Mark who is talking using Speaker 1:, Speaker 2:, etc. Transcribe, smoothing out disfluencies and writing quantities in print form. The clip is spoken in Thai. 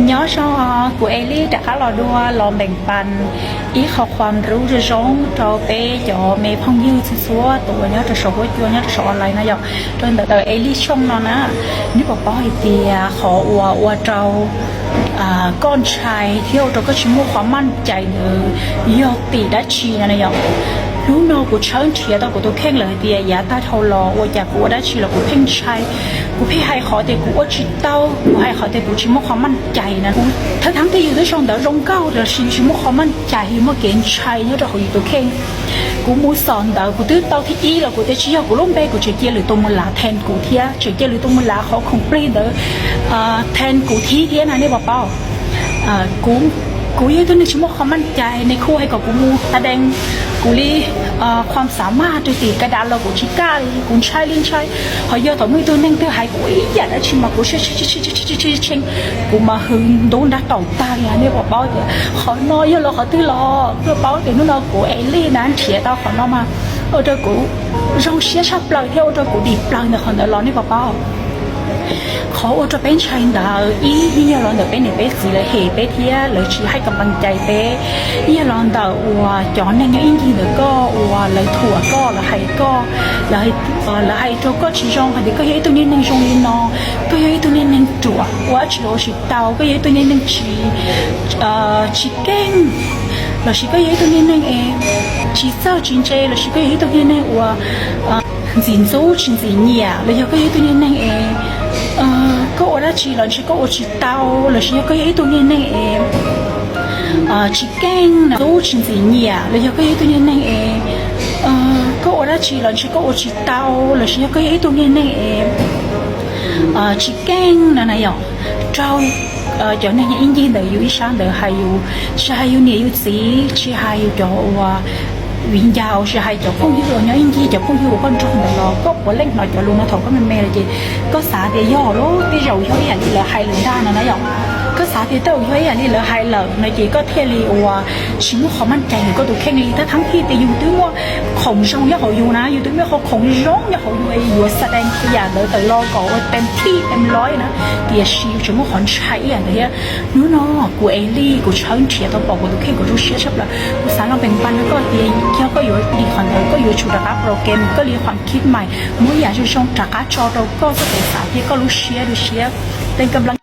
Speaker 1: nhớ cho của Ellie đã khá là đua lòng bềnปันý họcความรู้จะร้องเราไปจ่อเมย์พองยืดซัวตัวเนี้ยจะสอบว่าเนี้ยจะสอบอะไรนะยอกจนแต่เอลี่ช่องนอนนะนี่บอกป้าเตียขออวเจ้าก้อนชายเที่ยวเราก็ชิมว่าความมั่นใจเนอยอตีได้ชีนะยอกรู้นอกูเชิญเทียตัวกูตัวเข่งเลยเดียยาตาเท่ารอว่าอยากกูได้ชีแล้วกูเพ่งชายกูพี่ให้ขอแต่กูว่าชิเต้ากูให้ขอแต่กูชิมว่าความมั่นใจนะกูทั้งที่อยู่ในช่องเดารงเก้าเดาชิมว่าความมั่นใจว่าเก่งชายเนี่ยเราอยู่ตัวเข่งกูมูสอนเดากูตื้อเต้าที่อีแล้วกูจะชี้กูล้มไปกูจะเกี่ยหรือตัวมือหลาแทนกูเทียจะเกี่ยหรือตัวมือหลาเขาคงเปลี่ยนเดอแทนกูที่เทียนะเนี่ยบอกเปล่ากูยังตัวนึกชิมว่าความมั่นใจในคู่ให้กับกูมูแสดงกูรีความสามารถตัวตีกระดานเรากูชิก้ากูใช้ลิ้นใช้พอเยอะต่อมือตัวนึงตัวหายกูอยากได้ชิมมากูเช่งกูมาหึงโดนดักต่อตาเนี่ยบอกเป้าเนี่ยขอนอยเยอะเราขอตื้อรอเพื่อเป้าเดี๋ยวนู้นเรากูเอลี่นั้นเฉียดเราขอนอมาเดี๋ยวกูร้องเชียร์ชอบปล่อยเที่ยวเดี๋ยวกูดีปล่อยเนี่ยขอเดี๋ยวรอนี่บอกเป้าเขาจะเป็นชายดาวอีเราเดี๋ยวเป็นเป็นสีเลยเหตุเป็นเที่ยหรือชี้ให้กำลังใจเป็นเราเดี๋ยวว่าย้อนในเงี้ยอินทีเดี๋ยวก็ว่าเลยถั่วก็แล้วให้ก็แล้วให้ตัวก็ชี้ช่องค่ะเดี๋ยวก็ยัยตัวนี้หนึ่งช่องนี้นอก็ยัยตัวนี้หนึ่งจั่วว่าชี้โอชี้เตาก็ยัยตัวนี้หนึ่งชี้เก่งแล้วชี้ก็ยัยตัวนี้หนึ่งชี้เศร้าจริงใจแล้วชี้ก็ยัยตัวนี้หนึ่งว่าจินซูชินจินเนี่ยแล้วยังก็ยัยตัวนี้หนึ่งก็ว่าได้ชีหลังชีก็ว่าชีเต้าหรือชีก็ยังตัวนี้นั่งชีแกงนะรู้จริงๆเนี่ยแล้วยังก็ยังตัวนี้นั่งก็ว่าได้ชีหลังชีก็ว่าชีเต้าหรือชีก็ยังตัวนี้นั่งชีแกงนะนายอ๋อเจ้าcho nên những gì đời yêu sáng đời hay yêu nhiều yêu sĩ chỉ hay yêu choวิญญาณจะให้เจ้าพงยูเนาะยิ่งที่เจ้าพงยูก็จงแต่เราก็ปวดเล่นหน่อยจะลงมาถอดก็มันแม่เลยจีก็สาเดียย่อแล้วที่เราย่อยอย่างนี้เลยให้เลยได้นะยองก็สาเดียเต้าย่อยอย่างนี้เลยให้เลยในจีก็เทลีว่าชิมเขามั่นใจก็ดูแข็งลีแต่ทั้งที่แต่อยู่ด้วยว่าของจงย่อเขาอยู่นะอยู่ด้วยว่าเขาของร้องย่อเขาอยู่อยู่แสดงตัวอย่างเลยแต่รอก่อนเต็มที่เต็มร้อยนะเดียชิวชิมเขาใช้อย่างเงี้ยนู้นเนาะกูเอลี่กูเชิญเฉียดตัวบอกกูดูแข็งกูรู้เชี่ยชับละกูสารเราแบ่งปันแล้วก็เดียเขาก็อยู่ดีคอนเทนต์ก็อยู่ชุดรับโปรแกรมก็เรียนความคิดใหม่เมื่ออยากจะชงจากการจอเราก็จะเป็นสาธิตก็รู้เชียร์เป็นกำลัง